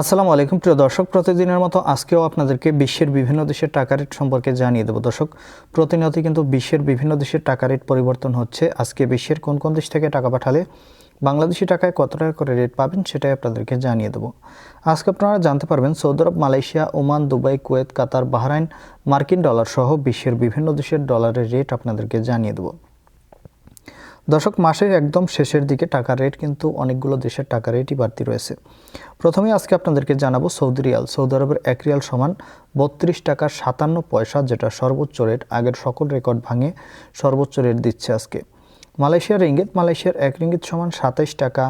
আসসালামু আলাইকুম প্রিয় দর্শক, প্রতিদিনের মতো আজকেও আপনাদেরকে বিশ্বের বিভিন্ন দেশের টাকা রেট সম্পর্কে জানিয়ে দেব। দর্শক, প্রতিনিয়ত কিন্তু বিশ্বের বিভিন্ন দেশের টাকা রেট পরিবর্তন হচ্ছে। আজকে বিশ্বের কোন কোন দেশ থেকে টাকা পাঠালে বাংলাদেশি টাকায় কত টাকা করে রেট পাবেন সেটাই আপনাদেরকে জানিয়ে দেব। আজকে আপনারা জানতে পারবেন সৌদি আরব, মালয়েশিয়া, ওমান, দুবাই, কুয়েত, কাতার, বাহরাইন, মার্কিন ডলার সহ বিশ্বের বিভিন্ন দেশের ডলারের রেট আপনাদেরকে জানিয়ে দেব। দর্শক, মাসের একদম শেষের দিকে টাকার রেট কিন্তু অনেকগুলো দেশের টাকা রেটই বাড়তি রয়েছে। প্রথমে আজকে আপনাদেরকে জানাবো সৌদি রিয়াল। সৌদি আরবের 1 রিয়াল সমান 32 টাকা 57 পয়সা, যেটা সর্বোচ্চ রেট। আগের সকল রেকর্ড ভাঙে সর্বোচ্চ রেট দিচ্ছে আজকে। মালয়েশিয়ার রিঙ্গিত। মালয়েশিয়ার 1 রিঙ্গিত সমান 27 টাকা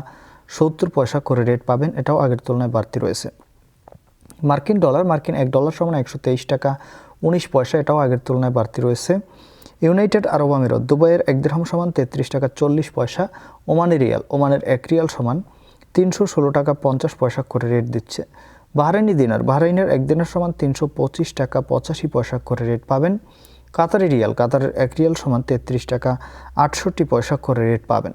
70 পয়সা করে রেট পাবেন, এটাও আগের তুলনায় বাড়তি রয়েছে। মার্কিন ডলার। মার্কিন 1 ডলার সমান 123 টাকা 19 পয়সা, এটাও আগের তুলনায় বাড়তি রয়েছে। ইউনাইটেড আরব আমিরাত। দুবাইয়ের 1 দিরহাম সমান 33 টাকা 40 পয়সা। Omani Real. ওমানের 1 রিয়াল সমান 316 টাকা 50 পয়সা করে রেট দিচ্ছে। বাহরাইনি দিনার। বাহরাইনের 1 দিনার সমান 325 টাকা 85 পয়সা করে রেট পাবেন। কাতারি রিয়াল। কাতারের 1 রিয়াল সমান 33 টাকা 68 পয়সা করে রেট পাবেন।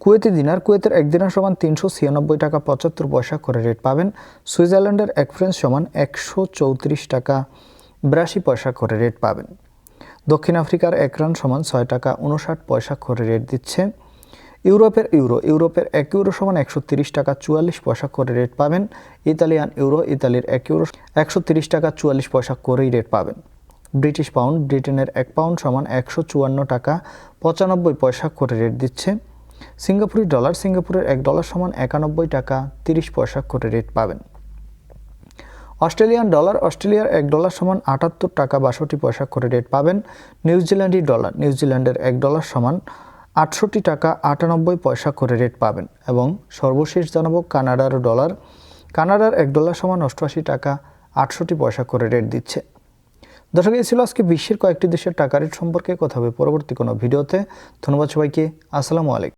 কুয়েতি দিনার। কুয়েতের 1 দিনার সমান 396 টাকা 75 পয়সা করে রেট পাবেন। সুইজারল্যান্ডের 1 ফ্রাঙ্ক সমান 134 টাকা 82 পয়সা করে রেট পাবেন। দক্ষিণ আফ্রিকার 1 রান সমান 6 টাকা 59 পয়সা করে রেট দিচ্ছে। ইউরোপের ইউরো। ইউরোপের 1 ইউরো সমান 130 টাকা 44 পয়সা করে রেট পাবেন। Italian euro. ইতালির 1 ইউরো 130 টাকা 44 পয়সা করেই রেট পাবেন। British pound. ব্রিটেনের 1 পাউন্ড সমান 154 টাকা 95 পয়সা করে রেট দিচ্ছে। সিঙ্গাপুরি ডলার। সিঙ্গাপুরের 1 ডলার সমান 91 টাকা 30 পয়সা করে রেট পাবেন। Australian dollar. অস্ট্রেলিয়ার 1 ডলার সমান 78 টাকা 62 পয়সা করে রেট পাবেন। নিউজিল্যান্ডি ডলার। নিউজিল্যান্ডের 1 ডলার সমান 68 টাকা 98 পয়সা করে রেট পাবেন। এবং সর্বশেষ জানাবো কানাডার ডলার। কানাডার 1 ডলার সমান 88 টাকা 68 পয়সা করে রেট দিচ্ছে। দর্শক, এই ছিল আজকে বিশ্বের কয়েকটি দেশের টাকা রেট সম্পর্কে কথা হবে পরবর্তী কোনো ভিডিওতে। ধন্যবাদ সবাইকে। আসসালামু আলাইকুম।